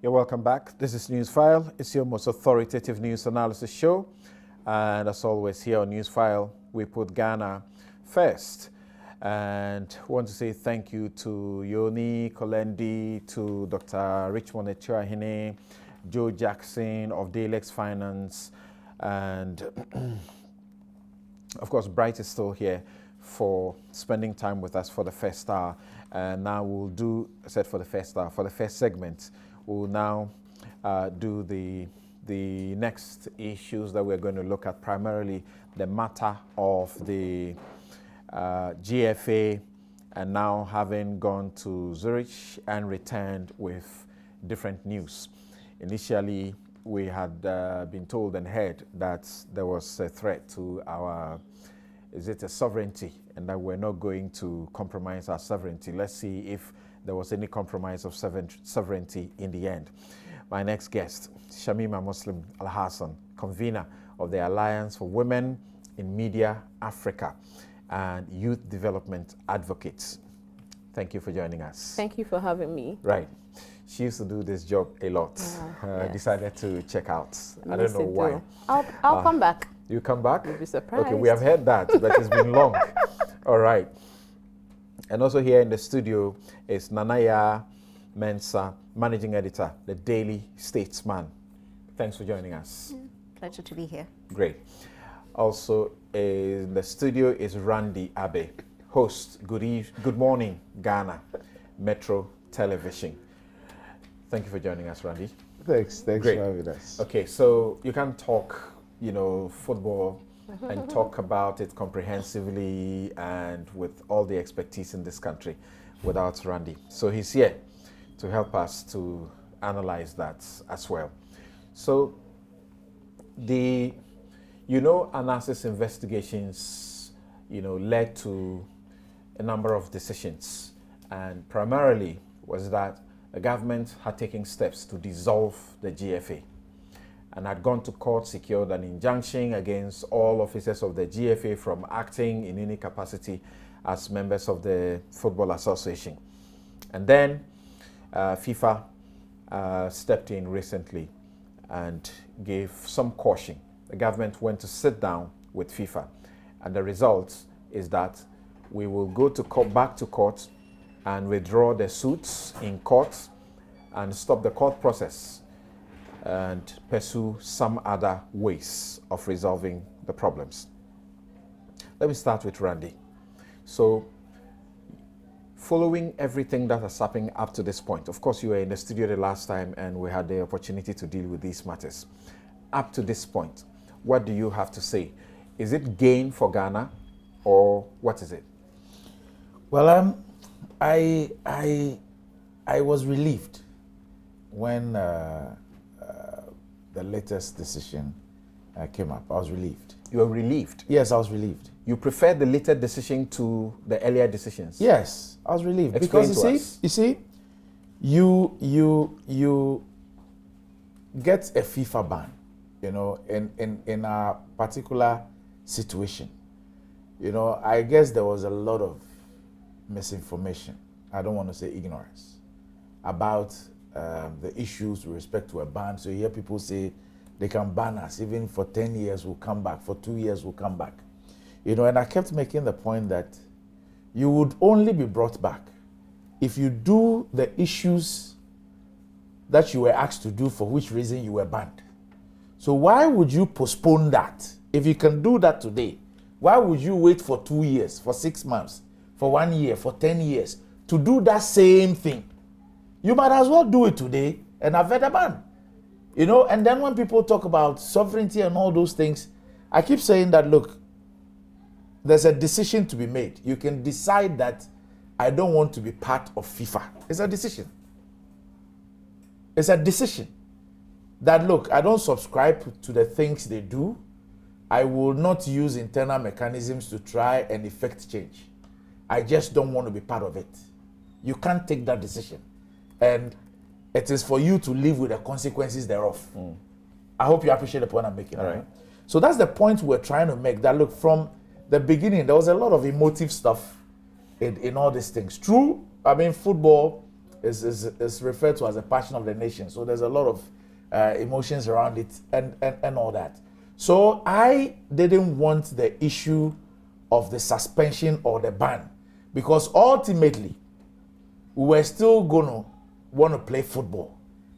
You're welcome back. This is Newsfile. It's your most authoritative news analysis show. And as always, here on Newsfile, we put Ghana first. And I want to say thank you to Yoni Kolendi, to Dr. Richmond Echuahine, Joe Jackson of Dalex Finance, and of course, Bright is still here for spending time with us for the first hour. And now we'll do, I said for the first hour, for the first segment, we'll now do the next issues that we're going to look at, primarily the matter of the GFA, and now having gone to Zurich and returned with different news. Initially, we had been told and heard that there was a threat to our, is it a sovereignty, and that we're not going to compromise our sovereignty. Let's see if there was any compromise of sovereignty in the end. My next guest, Shamima Muslim Al-Hassan, convener of the Alliance for Women in Media Africa and Youth Development Advocates. Thank you for joining us. Thank you for having me. Right. She used to do this job a lot. Yes. Decided to check out. I don't know why. I'll come back. You come back? You'll be surprised. Okay, we have heard that, but it's been long. All right. And also here in the studio is Nanaya Mensah, Managing Editor, The Daily Statesman. Thanks for joining us. Pleasure to be here. Great. Also in the studio is Randy Abe, host, Good Morning Ghana, Metro Television. Thank you for joining us, Randy. Thanks Great. For having us. Okay, so you can talk, football and talk about it comprehensively and with all the expertise in this country without Randy. So he's here to help us to analyze that as well. So Annan's investigations, led to a number of decisions, and primarily was that the government had taken steps to dissolve the GFA and had gone to court, secured an injunction against all officers of the GFA from acting in any capacity as members of the Football Association. And then FIFA stepped in recently and gave some caution. The government went to sit down with FIFA, and the result is that we will go to court, back to court, and withdraw the suits in court and stop the court process and pursue some other ways of resolving the problems. Let me start with Randy. So, following everything that has happened up to this point, of course you were in the studio the last time and we had the opportunity to deal with these matters. Up to this point, what do you have to say? Is it gain for Ghana, or what is it? Well, I was relieved when the latest decision came up. I was relieved. You were relieved? Yes, I was relieved. You preferred the later decision to the earlier decisions? Yes, I was relieved. Explain because you see, you get a FIFA ban, in a particular situation. I guess there was a lot of misinformation, I don't want to say ignorance, about the issues with respect to a ban. So you hear people say they can ban us, even for 10 years we'll come back, for 2 years we'll come back. And I kept making the point that you would only be brought back if you do the issues that you were asked to do, for which reason you were banned. So why would you postpone that? If you can do that today, why would you wait for 2 years, for 6 months, for 1 year, for 10 years to do that same thing? You might as well do it today and avoid a ban. And then when people talk about sovereignty and all those things, I keep saying that, look, there's a decision to be made. You can decide that I don't want to be part of FIFA. It's a decision. It's a decision that, look, I don't subscribe to the things they do. I will not use internal mechanisms to try and effect change. I just don't want to be part of it. You can't take that decision. And it is for you to live with the consequences thereof. I hope you appreciate the point I'm making. All right. So that's the point we're trying to make, that look, from the beginning, there was a lot of emotive stuff in all these things. True, football is referred to as a passion of the nation. So there's a lot of emotions around it and all that. So I didn't want the issue of the suspension or the ban, because ultimately we were still going to want to play football.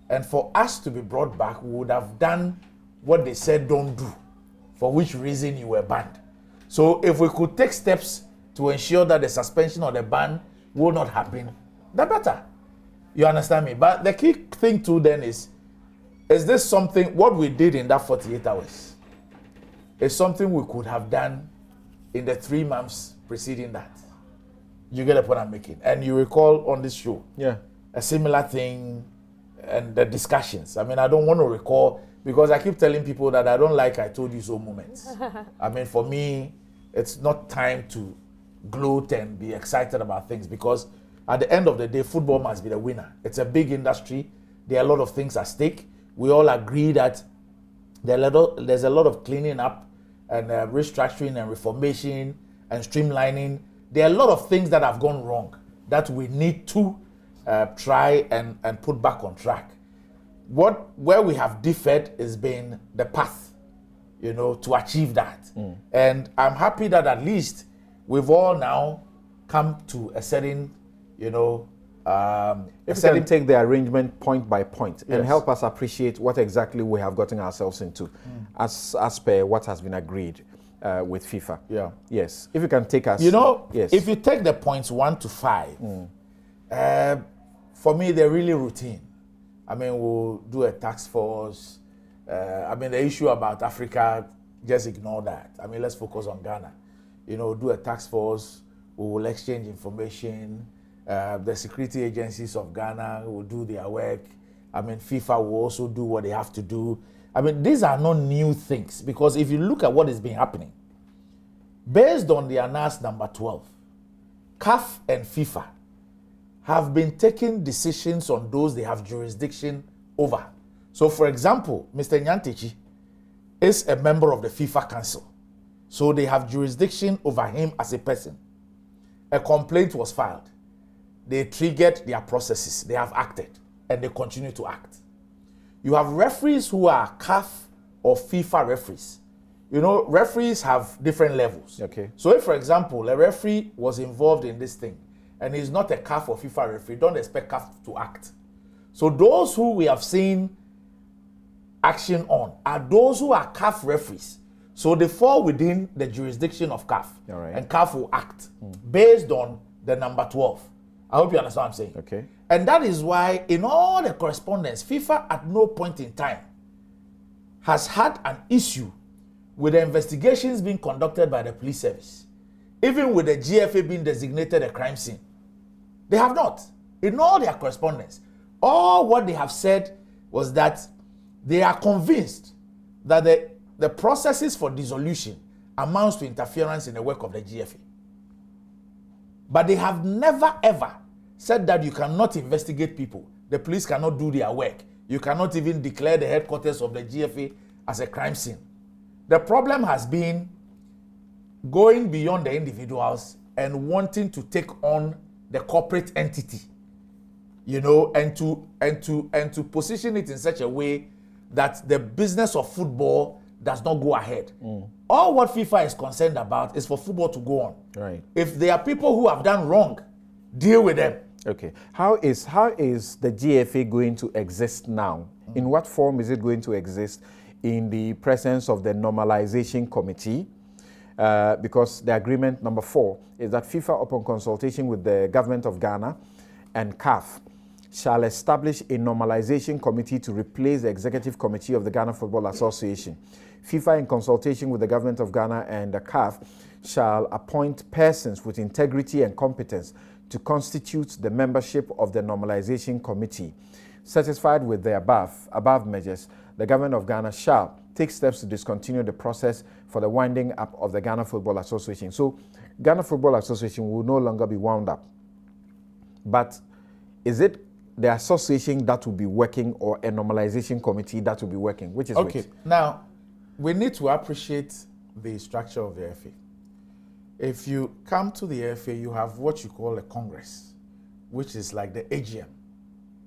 And for us to be brought back, we would have done what they said don't do, for which reason you were banned. So if we could take steps to ensure that the suspension or the ban will not happen, the better. You understand me? But the key thing too then is this something, what we did in that 48 hours, is something we could have done in the 3 months preceding that. You get the point I'm making? And you recall on this show, a similar thing and the discussions. I mean, I don't want to recall, because I keep telling people that I don't like I told you so moments. I mean, for me, it's not time to gloat and be excited about things, because at the end of the day, football must be the winner. It's a big industry. There are a lot of things at stake. We all agree that there's a lot of cleaning up and restructuring and reformation and streamlining. There are a lot of things that have gone wrong that we need to try and put back on track. Where we have differed has been the path, to achieve that. And I'm happy that at least we've all now come to a certain, if you can take the arrangement point by point and help us appreciate what exactly we have gotten ourselves into as per what has been agreed with FIFA. Yeah. Yes. If you can take us. Yes. If you take the points 1 to 5, for me, they're really routine. I mean, we'll do a task force. The issue about Africa, just ignore that. I mean, let's focus on Ghana. Do a task force. We will exchange information. The security agencies of Ghana will do their work. I mean, FIFA will also do what they have to do. I mean, these are not new things, because if you look at what has been happening, based on the announced number 12, CAF and FIFA have been taking decisions on those they have jurisdiction over. So, for example, Mr. Nyantechi is a member of the FIFA Council. So they have jurisdiction over him as a person. A complaint was filed. They triggered their processes. They have acted, and they continue to act. You have referees who are CAF or FIFA referees. Referees have different levels. Okay. So if, for example, a referee was involved in this thing, and he's not a CAF or FIFA referee, don't expect CAF to act. So those who we have seen action on are those who are CAF referees. So they fall within the jurisdiction of CAF. All right. And CAF will act based on the number 12. I hope you understand what I'm saying. Okay. And that is why in all the correspondence, FIFA at no point in time has had an issue with the investigations being conducted by the police service, even with the GFA being designated a crime scene. They have not. In all their correspondence, all what they have said was that they are convinced that the processes for dissolution amounts to interference in the work of the GFA. But they have never ever said that you cannot investigate people. The police cannot do their work. You cannot even declare the headquarters of the GFA as a crime scene. The problem has been going beyond the individuals and wanting to take on the corporate entity, and to position it in such a way that the business of football does not go ahead. All what FIFA is concerned about is for football to go on. Right. If there are people who have done wrong, deal with them. Okay. How is the GFA going to exist now? In what form is it going to exist in the presence of the Normalization Committee? Because the agreement number 4 is that FIFA, upon consultation with the government of Ghana and CAF, shall establish a normalization committee to replace the executive committee of the Ghana Football Association. FIFA, in consultation with the government of Ghana and the CAF, shall appoint persons with integrity and competence to constitute the membership of the normalization committee. Satisfied with the above measures, the government of Ghana shall take steps to discontinue the process for the winding up of the Ghana Football Association. So, Ghana Football Association will no longer be wound up. But is it the association that will be working or a normalization committee that will be working? Which is okay. Which? Now, we need to appreciate the structure of the FA. If you come to the FA, you have what you call a Congress, which is like the AGM.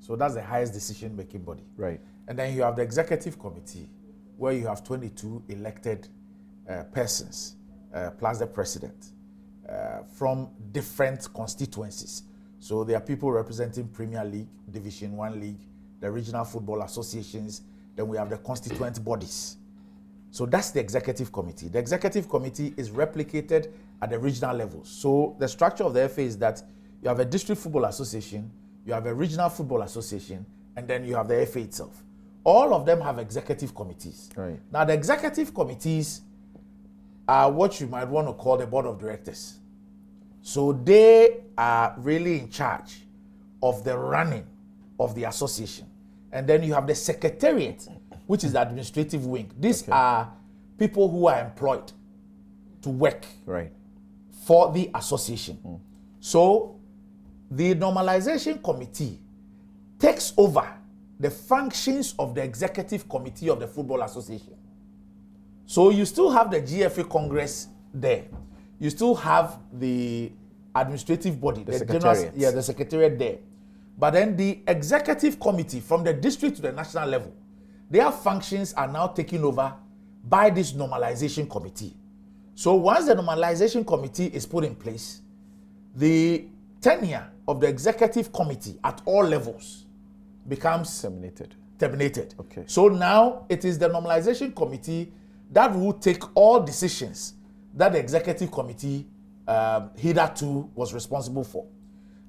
So that's the highest decision-making body. Right. And then you have the executive committee, where you have 22 elected persons, plus the president, from different constituencies. So there are people representing Premier League, Division 1 League, the regional football associations, then we have the constituent bodies. So that's the executive committee. The executive committee is replicated at the regional levels. So the structure of the FA is that you have a district football association, you have a regional football association, and then you have the FA itself. All of them have executive committees. Right. Now, the executive committees are what you might want to call the board of directors. So they are really in charge of the running of the association. And then you have the secretariat, which is the administrative wing. These are people who are employed to work for the association. So the normalization committee takes over the functions of the executive committee of the Football Association. So you still have the GFA Congress there. You still have the administrative body, the secretariat. The secretariat there. But then the executive committee from the district to the national level, their functions are now taken over by this normalization committee. So once the normalization committee is put in place, the tenure of the executive committee at all levels becomes terminated. Okay. So now it is the normalization committee that will take all decisions that the executive committee hitherto was responsible for.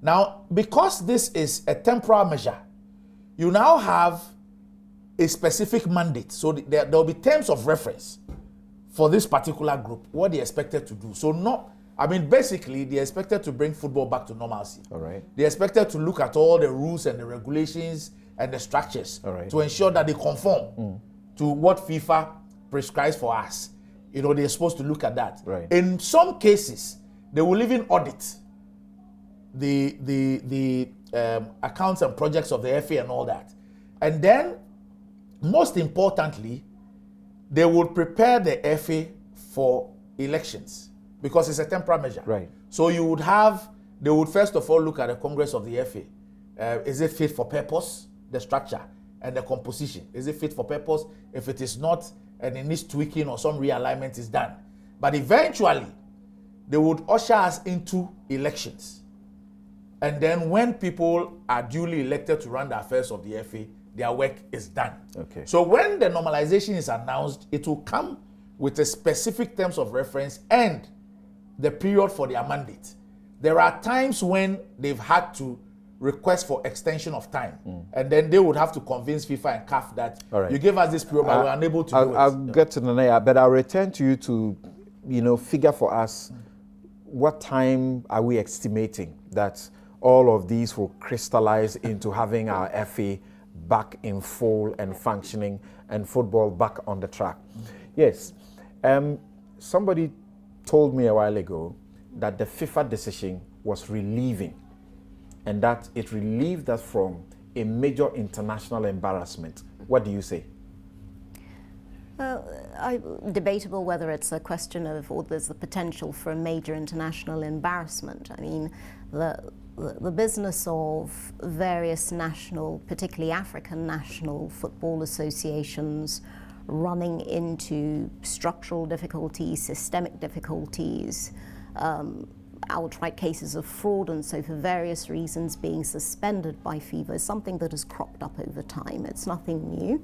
Now, because this is a temporal measure, you now have a specific mandate. So there will be terms of reference for this particular group, what they're expected to do. So basically, they're expected to bring football back to normalcy. All right. They're expected to look at all the rules and the regulations and the structures to ensure that they conform to what FIFA prescribes for us. You know, they're supposed to look at that. Right. In some cases, they will even audit the accounts and projects of the FA and all that. And then, most importantly, they would prepare the FA for elections because it's a temporary measure. Right. So they would first of all look at the Congress of the FA. Is it fit for purpose, the structure and the composition? Is it fit for purpose? If it is not, and it needs tweaking or some realignment is done. But eventually, they would usher us into elections. And then when people are duly elected to run the affairs of the FA, their work is done. Okay. So when the normalization is announced, it will come with a specific terms of reference and the period for their mandate. There are times when they've had to request for extension of time, and then they would have to convince FIFA and CAF that you gave us this period, but we're unable to do it. I'll get to the next, but I'll return to you to, figure for us what time are we estimating that all of these will crystallize into having our FA back in full and functioning and football back on the track. Yes, somebody told me a while ago that the FIFA decision was relieving and that it relieved us from a major international embarrassment. What do you say? Debatable whether it's a question of, or there's the potential for a major international embarrassment. I mean, the business of various national, particularly African national football associations running into structural difficulties, systemic difficulties, outright cases of fraud, and so for various reasons being suspended by FIFA is something that has cropped up over time. It's nothing new.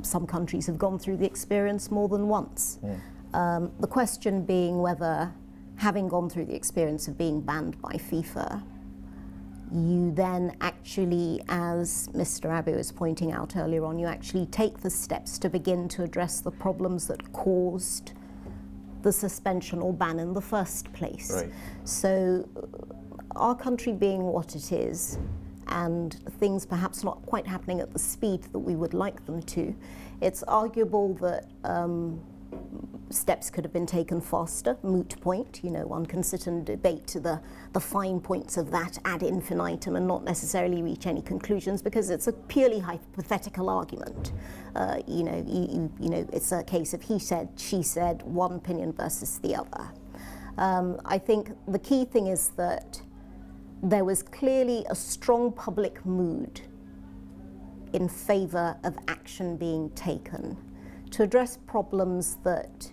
Some countries have gone through the experience more than once. The question being whether, having gone through the experience of being banned by FIFA, you then actually, as Mr. Abu was pointing out earlier on, you actually take the steps to begin to address the problems that caused the suspension or ban in the first place. Right. So our country being what it is, and things perhaps not quite happening at the speed that we would like them to, it's arguable that steps could have been taken faster. Moot point, one can sit and debate the fine points of that ad infinitum and not necessarily reach any conclusions because it's a purely hypothetical argument. It's a case of he said, she said, one opinion versus the other. I think the key thing is that there was clearly a strong public mood in favor of action being taken to address problems that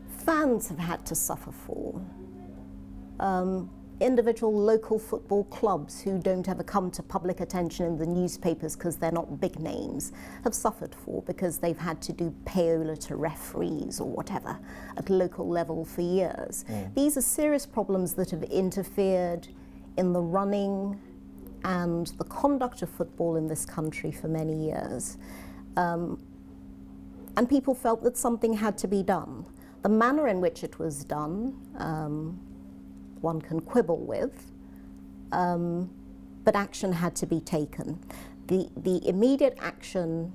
fans have had to suffer for. Individual local football clubs who don't ever come to public attention in the newspapers because they're not big names have suffered for because they've had to do payola to referees or whatever at local level for years. These are serious problems that have interfered in the running and the conduct of football in this country for many years. And people felt that something had to be done. The manner in which it was done, one can quibble with, but action had to be taken. The immediate action,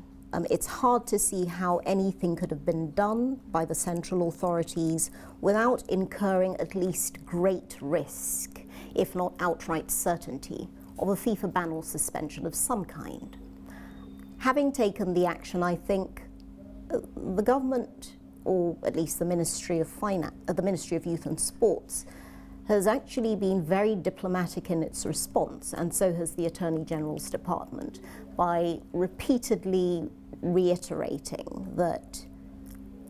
it's hard to see how anything could have been done by the central authorities without incurring at least great risk, if not outright certainty, of a FIFA ban or suspension of some kind. Having taken the action, I think the government, or at least the Ministry of Finance, the Ministry of Youth and Sports, has actually been very diplomatic in its response, and so has the Attorney General's Department, by repeatedly reiterating that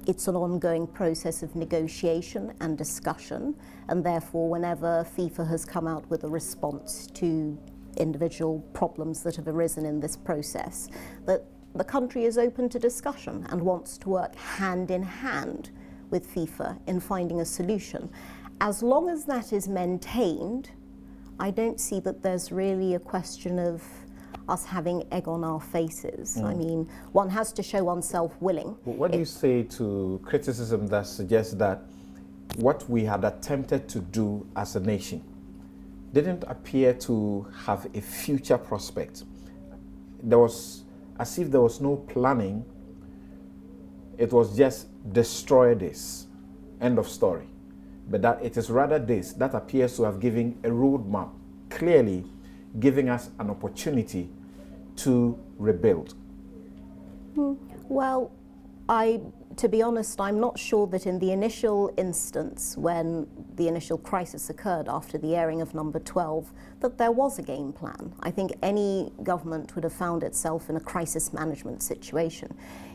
it's an ongoing process of negotiation and discussion, and therefore whenever FIFA has come out with a response to individual problems that have arisen in this process, that the country is open to discussion and wants to work hand in hand with FIFA in finding a solution. As long as that is maintained, I don't see that there's really a question of us having egg on our faces. I mean, one has to show oneself willing. What do you say to criticism that suggests that what we had attempted to do as a nation didn't appear to have a future prospect? There was, as if there was no planning, it was just destroy this, end of story. But that it is rather this that appears to have given a roadmap, clearly giving us an opportunity to rebuild. Well, to be honest, I'm not sure that in the initial instance, when the initial crisis occurred after the airing of number 12, that there was a game plan. I think any government would have found itself in a crisis management situation.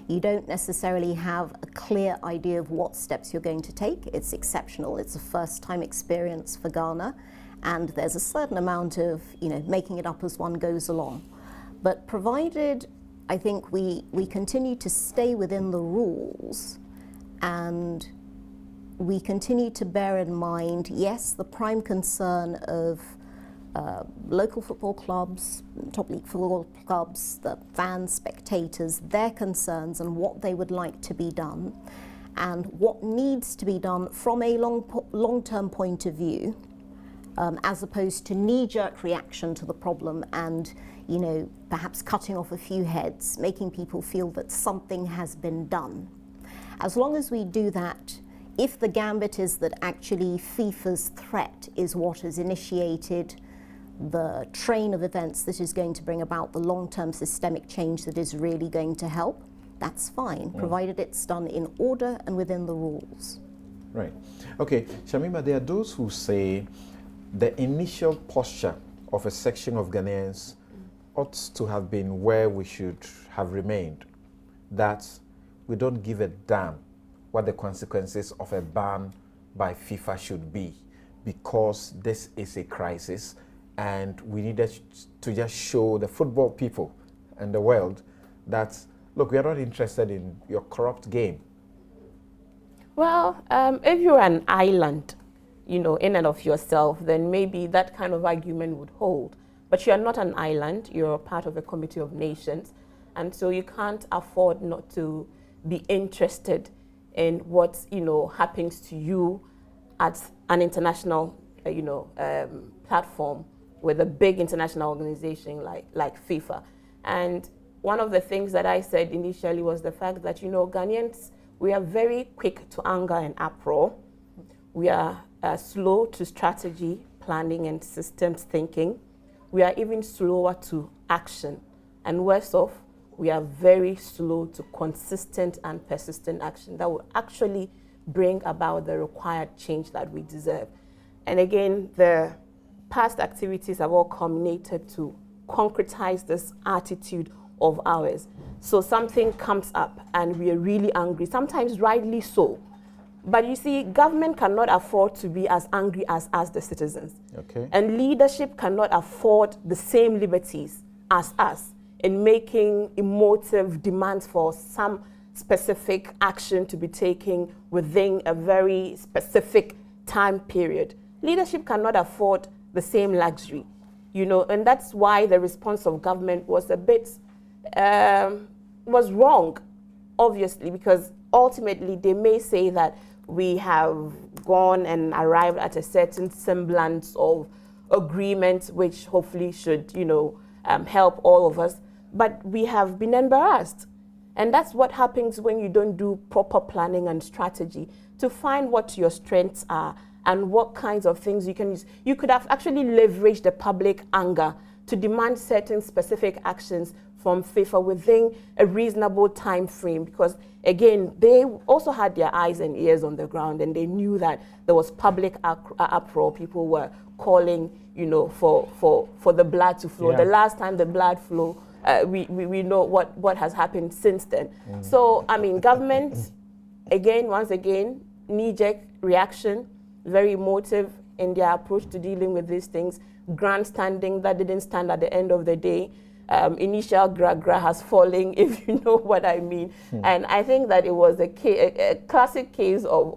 You don't necessarily have a clear idea of what steps you're going to take. It's exceptional. It's a first-time experience for Ghana, and there's a certain amount of, making it up as one goes along. But provided, I think, we continue to stay within the rules, and we continue to bear in mind, yes, the prime concern of local football clubs, top league football clubs, the fans, spectators, their concerns and what they would like to be done, and what needs to be done from a long-term point of view, as opposed to knee-jerk reaction to the problem and, perhaps cutting off a few heads, making people feel that something has been done. As long as we do that, if the gambit is that actually FIFA's threat is what has initiated the train of events that is going to bring about the long-term systemic change that is really going to help, that's fine, provided it's done in order and within the rules. Right. Okay, Shamima, there are those who say the initial posture of a section of Ghanaians ought to have been where we should have remained, that we don't give a damn what the consequences of a ban by FIFA should be, because this is a crisis and we needed to just show the football people and the world that, look, we are not interested in your corrupt game. Well, if you're an island, in and of yourself, then maybe that kind of argument would hold. But you're not an island, you're part of a community of nations, and so you can't afford not to be interested in what, happens to you at an international, platform with a big international organization like FIFA. And one of the things that I said initially was the fact that, Ghanaians, we are very quick to anger and uproar. We are slow to strategy, planning, and systems thinking. We are even slower to action. And worse off, we are very slow to consistent and persistent action that will actually bring about the required change that we deserve. And again, the past activities have all culminated to concretize this attitude of ours. So something comes up and we are really angry, sometimes rightly so. But you see, government cannot afford to be as angry as us, the citizens. Okay. And leadership cannot afford the same liberties as us in making emotive demands for some specific action to be taken within a very specific time period. Leadership cannot afford the same luxury, you know, and that's why the response of government was a bit, was wrong, obviously, because ultimately they may say that we have gone and arrived at a certain semblance of agreement, which hopefully should, you know, help all of us, but we have been embarrassed. And that's what happens when you don't do proper planning and strategy to find what your strengths are and what kinds of things you can use. You could have actually leveraged the public anger to demand certain specific actions from FIFA within a reasonable time frame, because again, they also had their eyes and ears on the ground and they knew that there was public uproar. People were calling, you know, for the blood to flow. Yeah. The last time the blood flowed, we know what has happened since then. So, I mean, government, once again, knee-jerk reaction, very emotive in their approach to dealing with these things, grandstanding that didn't stand at the end of the day. Initial gra has fallen, if you know what I mean. And I think that it was a classic case of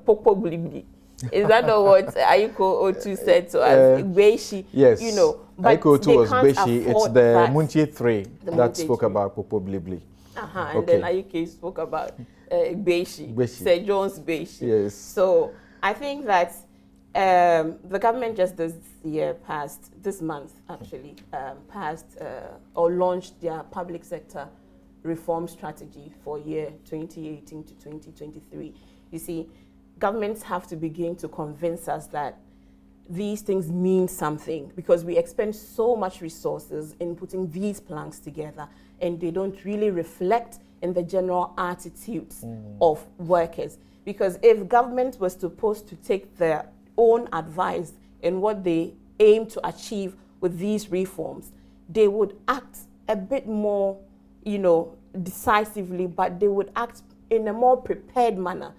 popo blibli. Is that not what Aiko Otu said to us? Beshi, yes. You know, but Aiko Otu was Beshi. It's the Munchie 3 that Munchie spoke 3. about popo blibli. And Okay. then Aiko spoke about Beshi, Beshi. Sir John's Beshi. Yes. So I think that the government just this month actually, passed or launched their public sector reform strategy for year 2018 to 2023. You see, governments have to begin to convince us that these things mean something, because we expend so much resources in putting these plans together and they don't really reflect in the general attitudes of workers. Because if government was supposed to take their own advice in what they aim to achieve with these reforms, they would act a bit more, you know, decisively, but they would act in a more prepared manner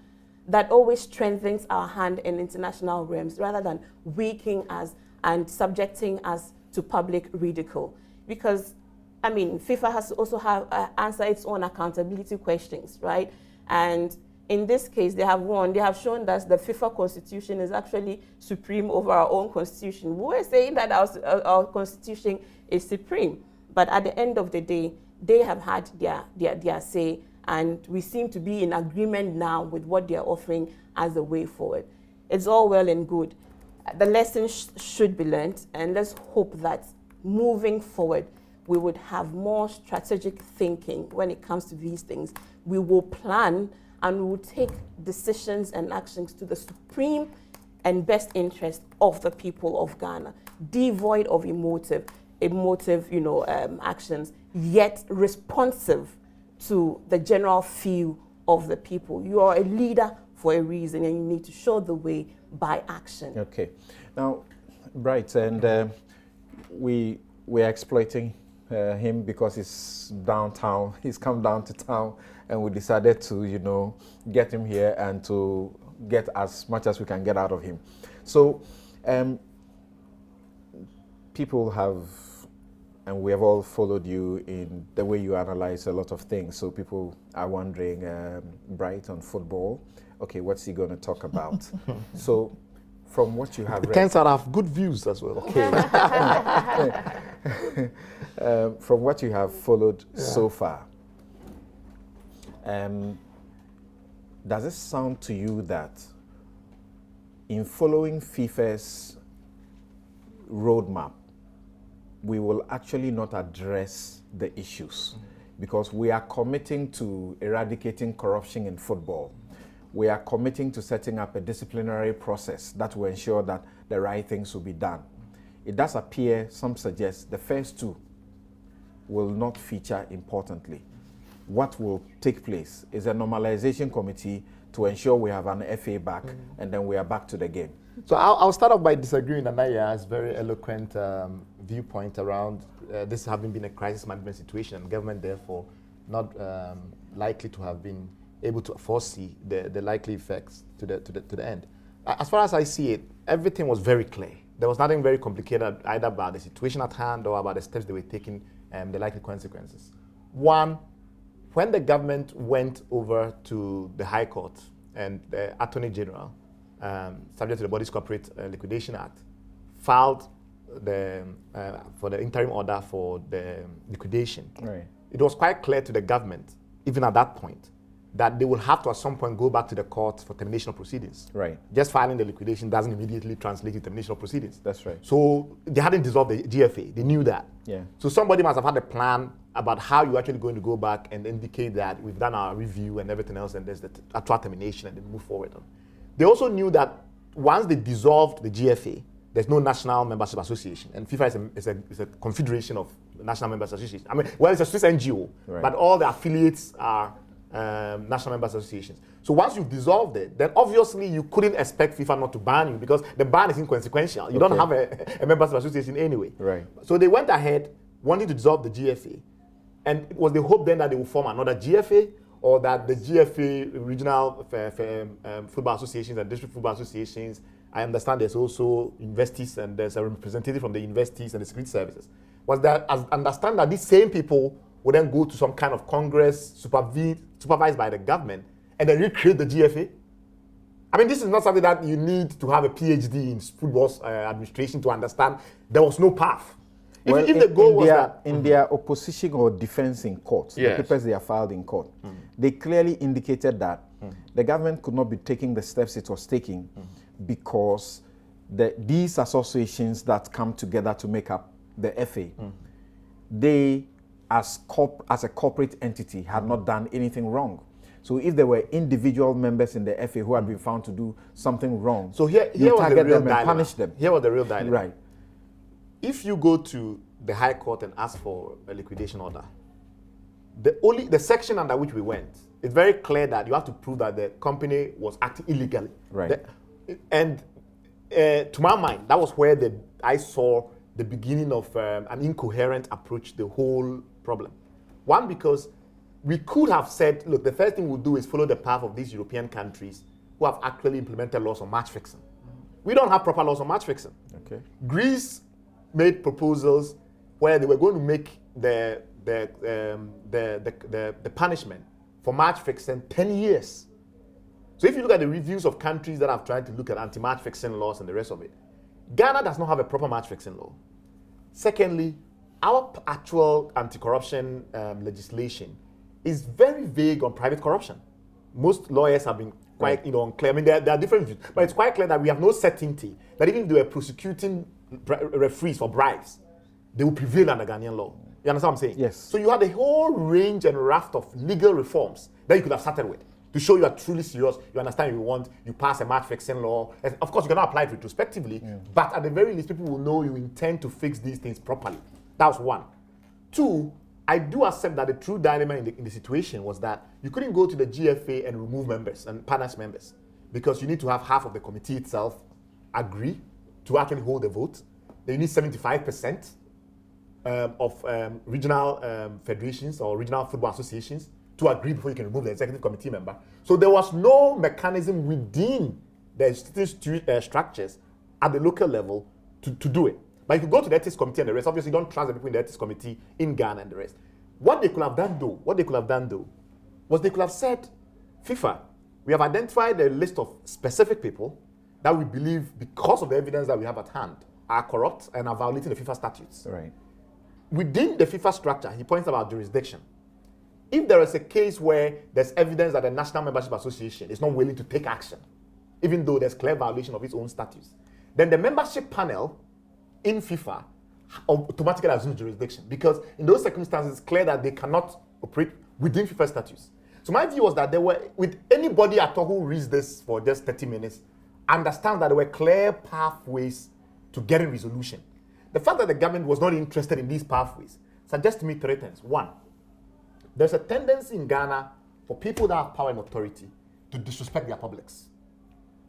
that always strengthens our hand in international realms rather than weakening us and subjecting us to public ridicule. Because, I mean, FIFA has to also have answer its own accountability questions, right? And in this case, they have won. They have shown that the FIFA constitution is actually supreme over our own constitution. We were saying that our constitution is supreme, but at the end of the day, they have had their say, and we seem to be in agreement now with what they are offering as a way forward. It's all well and good. The lessons should be learned, and let's hope that moving forward, we would have more strategic thinking when it comes to these things. We will plan and we will take decisions and actions to the supreme and best interest of the people of Ghana, devoid of emotive, you know, actions, yet responsive to the general feel of the people. You are a leader for a reason, and you need to show the way by action. Okay. Now, Bright, and we are exploiting him because he's downtown. He's come down to town, and we decided to, you know, get him here and to get as much as we can get out of him. So, people have, and we have all followed you in the way you analyze a lot of things. So people are wondering, Bright on football, okay, what's he going to talk about? So, from what you have read, Turns out I have good views as well. okay. From what you have followed so far, does it sound to you that in following FIFA's roadmap, we will actually not address the issues? Because we are committing to eradicating corruption in football. We are committing to setting up a disciplinary process that will ensure that the right things will be done. It does appear, some suggest, the first two will not feature importantly. What will take place is a normalization committee to ensure we have an FA back, and then we are back to the game. So I'll start off by disagreeing with Anaya's very eloquent viewpoint around this having been a crisis management situation and government therefore not likely to have been able to foresee the likely effects to the end. As far as I see it, everything was very clear. There was nothing very complicated either about the situation at hand or about the steps they were taking and the likely consequences. One, when the government went over to the High Court and the Attorney General, subject to the Body's Corporate Liquidation Act, filed for the interim order for the liquidation. Right. It was quite clear to the government, even at that point, that they will have to at some point go back to the court for termination of proceedings. Right. Just filing the liquidation doesn't immediately translate to termination of proceedings. That's right. So they hadn't dissolved the GFA. They knew that. Yeah. So somebody must have had a plan about how you're actually going to go back and indicate that we've done our review and everything else, and there's the actual termination, and then move forward on. They also knew that once they dissolved the GFA, there's no National Membership Association, and FIFA is a confederation of national members associations. I mean, well, it's a Swiss NGO, right, but all the affiliates are national members associations. So once you've dissolved it, then obviously you couldn't expect FIFA not to ban you because the ban is inconsequential. You don't have a members association anyway. Right. So they went ahead wanting to dissolve the GFA, and it was the hope then that they would form another GFA, or that the GFA regional football associations and district football associations. I understand there's also investees and there's a representative from the investees and the security services. Was that I understand that these same people would then go to some kind of Congress supervised by the government and then recreate the GFA? I mean, this is not something that you need to have a PhD in football administration to understand. There was no path. Well, if the goal was that... In their opposition or defense in court, yes, the papers they are filed in court, they clearly indicated that the government could not be taking the steps it was taking because these associations that come together to make up the FA, they, as a corporate entity, had not done anything wrong. So if there were individual members in the FA who had been found to do something wrong, so here you was target the real them dilemma. and punish them. Here was the real dilemma. Right. If you go to the High Court and ask for a liquidation order, the section under which we went, it's very clear that you have to prove that the company was acting illegally. Right. To my mind, that was where I saw the beginning of an incoherent approach to the whole problem. One, because we could have said, look, the first thing we'll do is follow the path of these European countries who have actually implemented laws on match fixing. We don't have proper laws on match fixing. Okay. Greece made proposals where they were going to make the punishment for match fixing 10 years. So if you look at the reviews of countries that have tried to look at anti-match fixing laws and the rest of it, Ghana does not have a proper match fixing law. Secondly, our actual anti-corruption legislation is very vague on private corruption. Most lawyers have been quite unclear. I mean, there are different views, but it's quite clear that we have no certainty that even if they were prosecuting referees for bribes, they will prevail under Ghanaian law. You understand what I'm saying? Yes. So you had a whole range and raft of legal reforms that you could have started with to show you are truly serious, you understand you pass a match fixing law. And of course, you cannot apply it retrospectively, but at the very least, people will know you intend to fix these things properly. That's one. Two, I do accept that the true dilemma in the situation was that you couldn't go to the GFA and remove members and punish members because you need to have half of the committee itself agree to actually hold a vote. Then you need 75% of regional federations or regional football associations to agree before you can remove the executive committee member. So there was no mechanism within the structures at the local level to do it. But if you go to the ethics committee and the rest, obviously you don't trust the people in the ethics committee in Ghana and the rest. What they could have done though, was they could have said, FIFA, we have identified a list of specific people that we believe, because of the evidence that we have at hand, are corrupt and are violating the FIFA statutes. Right. Within the FIFA structure, he points about jurisdiction. If there is a case where there's evidence that the National Membership Association is not willing to take action, even though there's clear violation of its own statutes, then the membership panel in FIFA automatically assumes jurisdiction, because in those circumstances, it's clear that they cannot operate within FIFA statutes. So my view was that with anybody at all who reads this for just 30 minutes, understand that there were clear pathways to getting resolution. The fact that the government was not interested in these pathways suggests to me three things. One, there's a tendency in Ghana for people that have power and authority to disrespect their publics.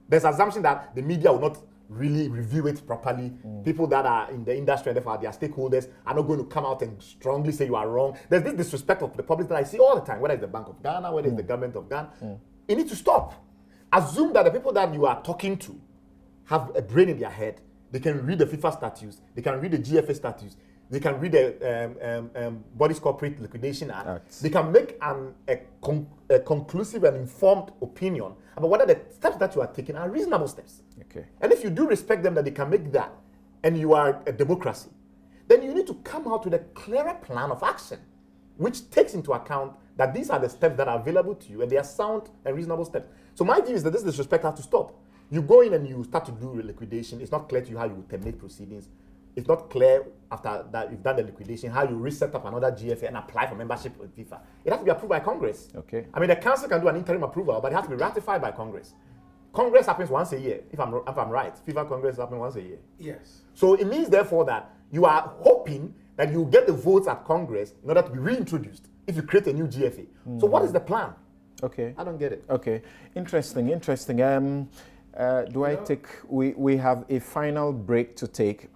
There's an assumption that the media will not really review it properly. People that are in the industry and therefore their stakeholders are not going to come out and strongly say you are wrong. There's this disrespect of the public that I see all the time, whether it's the Bank of Ghana, whether it's the government of Ghana. It needs to stop. Assume that the people that you are talking to have a brain in their head. They can read the FIFA statutes, they can read the GFA statutes, they can read the Bodies Corporate Liquidation Act. They can make a conclusive and informed opinion about whether the steps that you are taking are reasonable steps. Okay. And if you do respect them that they can make that, and you are a democracy, then you need to come out with a clearer plan of action, which takes into account that these are the steps that are available to you, and they are sound and reasonable steps. So my view is that this disrespect has to stop. You go in and you start to do liquidation. It's not clear to you how you terminate proceedings. It's not clear after that you've done the liquidation how you reset up another GFA and apply for membership with FIFA. It has to be approved by Congress. Okay. I mean, the council can do an interim approval, but it has to be ratified by Congress. Congress happens once a year, if I'm right. FIFA Congress happens once a year. Yes. So it means, therefore, that you are hoping that you get the votes at Congress in order to be reintroduced if you create a new GFA. So what is the plan? Okay. I don't get it. Okay. Interesting. We have a final break to take.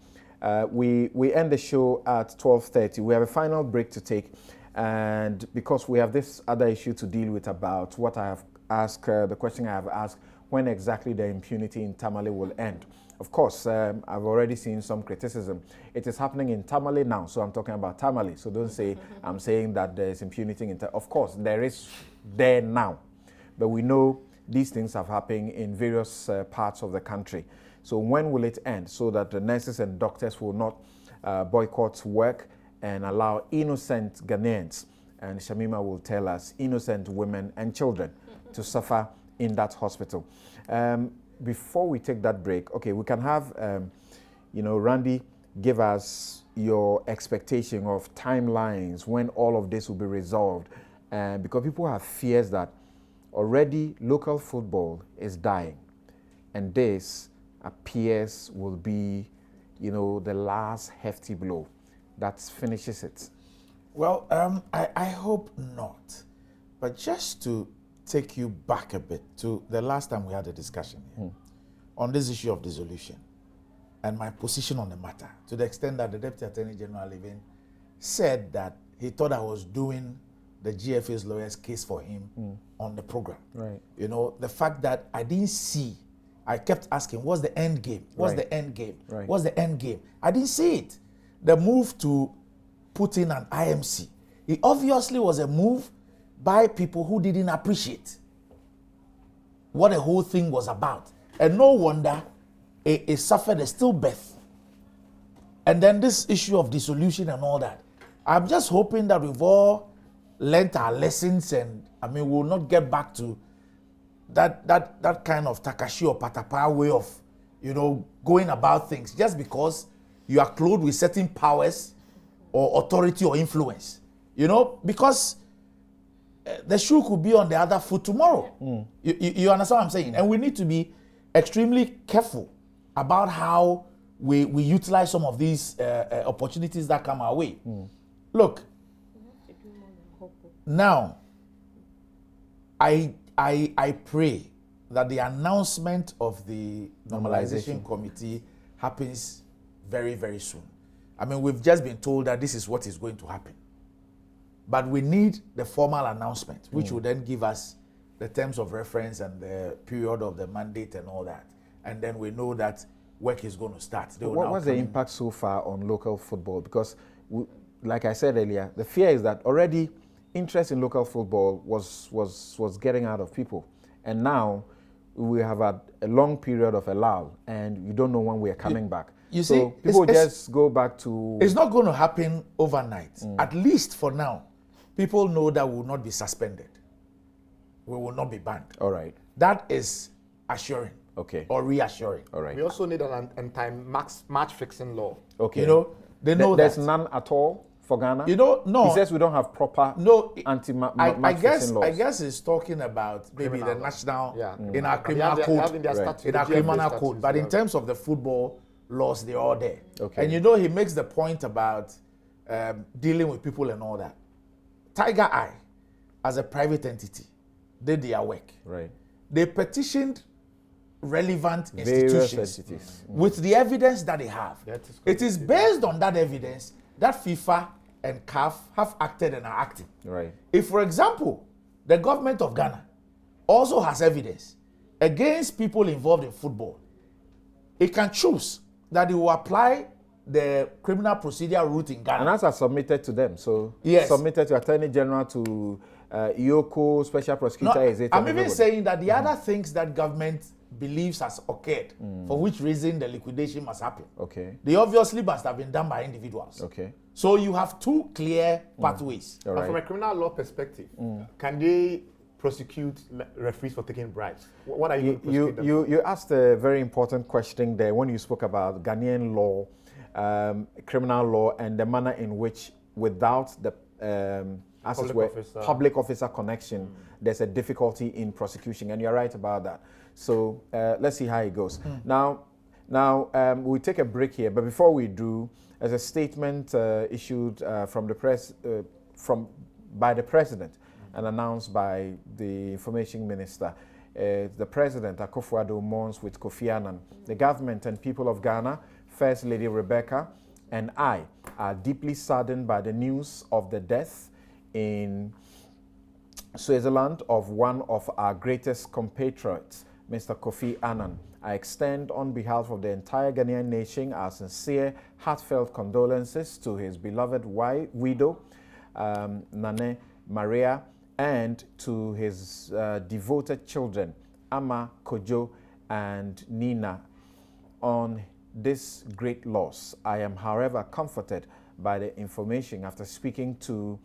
We end the show at 12:30. We have a final break to take, and because we have this other issue to deal with about what I have asked, the question I have asked, when exactly the impunity in Tamale will end. Of course, I've already seen some criticism. It is happening in Tamale now, so I'm talking about Tamale. So don't say I'm saying that there's impunity in Tamale. Of course, there is there now, but we know these things have happened in various parts of the country. So when will it end so that the nurses and doctors will not boycott work and allow innocent Ghanaians, and Shamima will tell us, innocent women and children to suffer in that hospital? Before we take that break, okay, we can have, Randy, give us your expectation of timelines when all of this will be resolved. Because people have fears that already local football is dying, and this appears will be, the last hefty blow that finishes it. Well, I hope not. But just to take you back a bit to the last time we had a discussion here on this issue of dissolution and my position on the matter, to the extent that the Deputy Attorney General even said that he thought I was doing the GFA's lawyer's case for him on the program. Right. The fact that I didn't see, I kept asking, what's the end game? What's the end game? Right. What's the end game? I didn't see it. The move to put in an IMC, it obviously was a move by people who didn't appreciate what the whole thing was about. And no wonder it suffered a stillbirth. And then this issue of dissolution and all that. I'm just hoping that we've all learnt our lessons, and we'll not get back to that kind of Takashi or Patapa way of, going about things just because you are clothed with certain powers or authority or influence. Because the shoe could be on the other foot tomorrow. You understand what I'm saying? And we need to be extremely careful about how we utilize some of these opportunities that come our way. Look, now, I pray that the announcement of the Normalization Committee happens very, very soon. We've just been told that this is what is going to happen. But we need the formal announcement, which will then give us the terms of reference and the period of the mandate and all that. And then we know that work is going to start. What was the impact so far on local football? Because, like I said earlier, the fear is that already interest in local football was getting out of people. And now we have had a long period of a lull, and you don't know when we are coming back. You so see, people just go back to... It's not going to happen overnight. At least for now, people know that we will not be suspended. We will not be banned. All right. That is assuring. Okay. Or reassuring. All right. We also need an anti-match fixing law. Okay. They know there's that. none at all for Ghana? No. He says we don't have proper anti-match fixing laws. I guess he's talking about maybe the national, in our criminal code. In our criminal code. But in terms of the football laws, they're all there. Okay. And he makes the point about dealing with people and all that. Tiger Eye, as a private entity, did their work. Right. They petitioned relevant Various institutions entities. with the evidence that they have. That is It is based on that evidence that FIFA and CAF have acted and are acting. Right. If, for example, the government of Ghana also has evidence against people involved in football, it can choose that it will apply the criminal procedure route in Ghana. And that's are submitted to them. So Yes. submitted to Attorney General, to IOCO, Special Prosecutor. Is it? I'm even saying that the other things that government believes has occurred, for which reason the liquidation must happen, Okay. they obviously must have been done by individuals. Okay. So you have two clear pathways. All But right. from a criminal law perspective, can they prosecute referees for taking bribes? What are you going to prosecute them for? You asked a very important question there when you spoke about Ghanaian law, criminal law, and the manner in which, without the as it were, public officer connection, there's a difficulty in prosecution, and you're right about that. So let's see how it goes. Now, we'll take a break here, but before we do, there's a statement issued from the press, by the president, and announced by the information minister. The president, Akufo-Addo, mourns with Kofi Annan. The government and people of Ghana, First Lady Rebecca, and I are deeply saddened by the news of the death in Switzerland of one of our greatest compatriots, Mr. Kofi Annan. I extend on behalf of the entire Ghanaian nation our sincere, heartfelt condolences to his beloved widow, Nane Maria, and to his devoted children, Ama, Kojo, and Nina, on this great loss. I am, however, comforted by the information after speaking to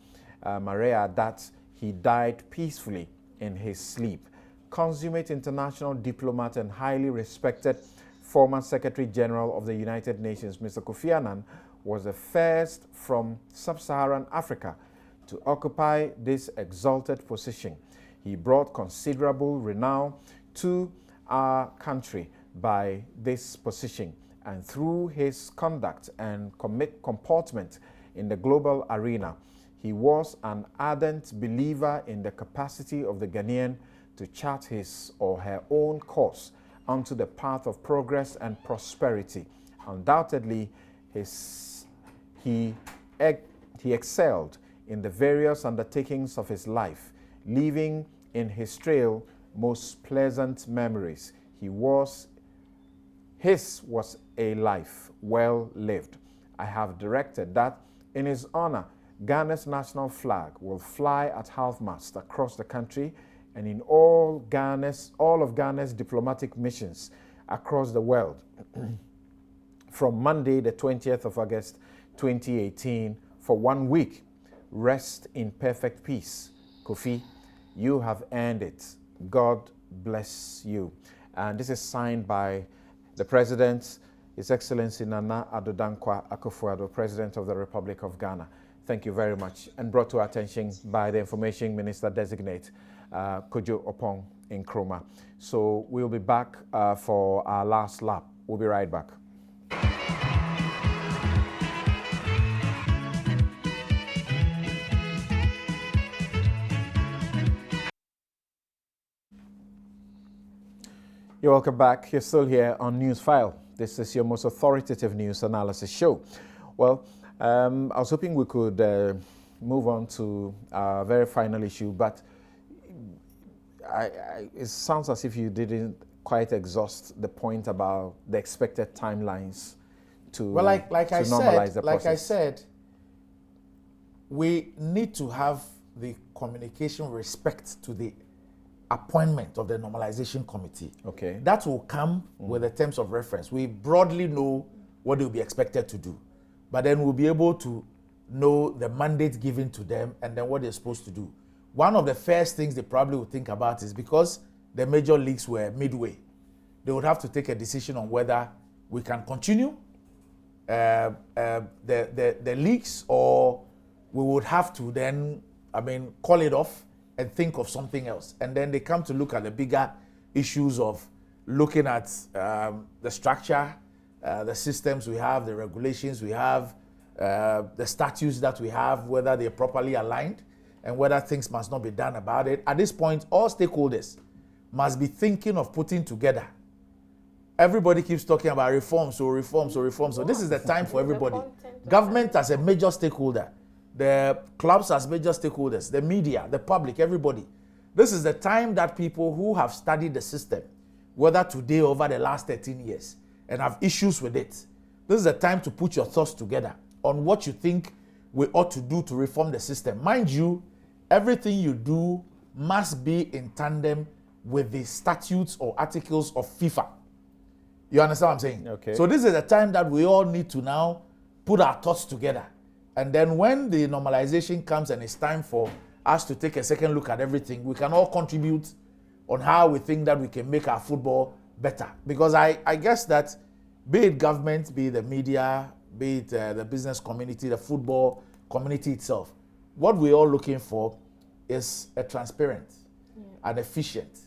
Maria that he died peacefully in his sleep. Consummate international diplomat and highly respected former Secretary General of the United Nations, Mr. Kofi Annan, was the first from sub-Saharan Africa to occupy this exalted position. He brought considerable renown to our country by this position, and through his conduct and comportment in the global arena, he was an ardent believer in the capacity of the Ghanaian to chart his or her own course onto the path of progress and prosperity. Undoubtedly, he excelled in the various undertakings of his life, leaving in his trail most pleasant memories. His was a life well lived. I have directed that in his honor, Ghana's national flag will fly at half-mast across the country and in all of Ghana's diplomatic missions across the world from Monday, the 20th of August, 2018, for 1 week. Rest in perfect peace. Kofi, you have earned it. God bless you. And this is signed by the President, His Excellency Nana Addo Dankwa Akufo-Addo, President of the Republic of Ghana. Thank you very much. And brought to our attention by the Information Minister Designate, Kojo Opong Nkrumah. So we'll be back for our last lap. We'll be right back. You're welcome back. You're still here on Newsfile. This is your most authoritative news analysis show. Well, I was hoping we could move on to our very final issue, but it sounds as if you didn't quite exhaust the point about the expected timelines to, normalize the process. Like I said, we need to have the communication respect to the appointment of the Normalization Committee. Okay. That will come with the terms of reference. We broadly know what they will be expected to do, but then we'll be able to know the mandate given to them and then what they're supposed to do. One of the first things they probably would think about is because the major leagues were midway, they would have to take a decision on whether we can continue the leagues, or we would have to then, call it off and think of something else. And then they come to look at the bigger issues of looking at the structure, the systems we have, the regulations we have, the statutes that we have, whether they're properly aligned and whether things must not be done about it. At this point, all stakeholders must be thinking of putting together everybody keeps talking about reform. So this is the time for everybody. Government as a major stakeholder, the clubs as major stakeholders, the media, the public, everybody. This is the time that people who have studied the system, whether today or over the last 13 years, and have issues with it, this is the time to put your thoughts together on what you think we ought to do to reform the system. Mind you, everything you do must be in tandem with the statutes or articles of FIFA. You understand what I'm saying? Okay. So this is the time that we all need to now put our thoughts together. And then when the normalization comes and it's time for us to take a second look at everything, we can all contribute on how we think that we can make our football better. Because I guess that be it government, be it the media, be it the business community, the football community itself, what we're all looking for is a transparent, an efficient,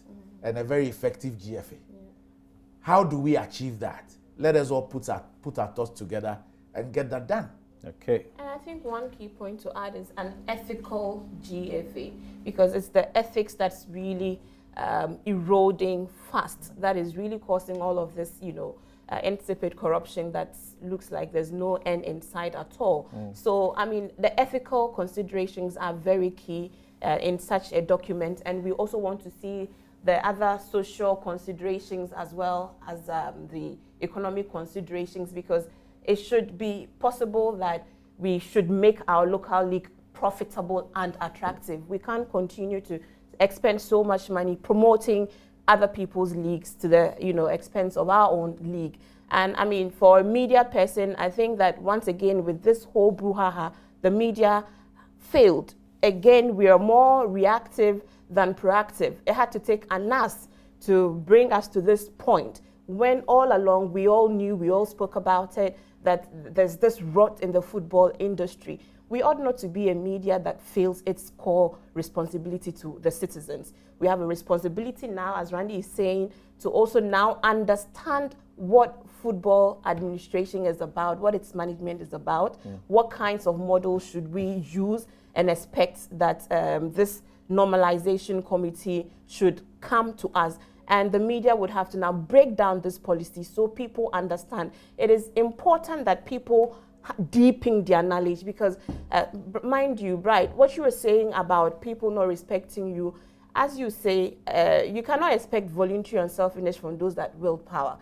and a very effective GFA. How do we achieve that? Let us all put our thoughts together and get that done. Okay. And I think one key point to add is an ethical GFA, because it's the ethics that's really eroding fast, that is really causing all of this, incipient corruption that looks like there's no end in sight at all. So, I mean, the ethical considerations are very key in such a document, and we also want to see the other social considerations as well as the economic considerations, because it should be possible that we should make our local league profitable and attractive. We can't continue to expend so much money promoting other people's leagues to the expense of our own league. And I mean, for a media person, I think that once again with this whole brouhaha, the media failed. Again, we are more reactive than proactive. It had to take Annan to bring us to this point, when all along we all knew, we all spoke about it, that there's this rot in the football industry. We ought not to be a media that fails its core responsibility to the citizens. We have a responsibility now, as Randy is saying, to also now understand what football administration is about, what its management is about, what kinds of models should we use, and expect that this normalization committee should come to us. And the media would have to now break down this policy so people understand. It is important that people deepen their knowledge, because mind you, right, what you were saying about people not respecting you, as you say, you cannot expect voluntary unselfishness from those that wield power.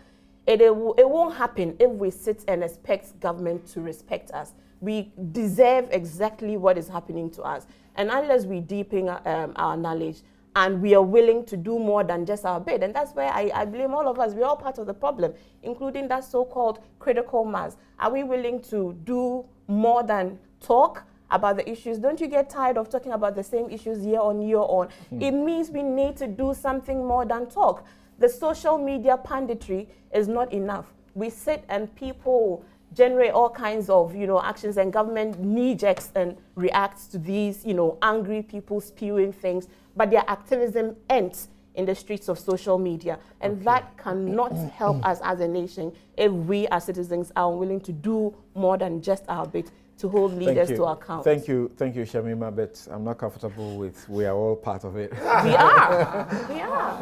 It won't happen if we sit and expect government to respect us. We deserve exactly what is happening to us. And unless we deepen our knowledge, and we are willing to do more than just our bit. And that's where I blame all of us. We're all part of the problem, including that so-called critical mass. Are we willing to do more than talk about the issues? Don't you get tired of talking about the same issues year on year on? It means we need to do something more than talk. The social media punditry is not enough. We sit and people generate all kinds of, actions, and government knee-jerks and reacts to these, angry people spewing things, but their activism ends in the streets of social media. And that cannot help us as a nation if we as citizens are unwilling to do more than just our bit to hold leaders to account. Thank you, Shamima, but I'm not comfortable with we are all part of it. We are.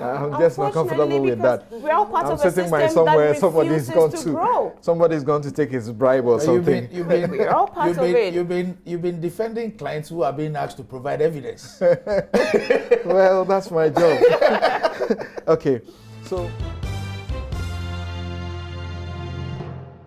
I'm just not comfortable with that. We're all part I'm of a sitting system by somewhere, that somebody's going to grow. Somebody's going to take his bribe or something. We're all part of it. You've been defending clients who are being asked to provide evidence. Well, that's my job. Okay, so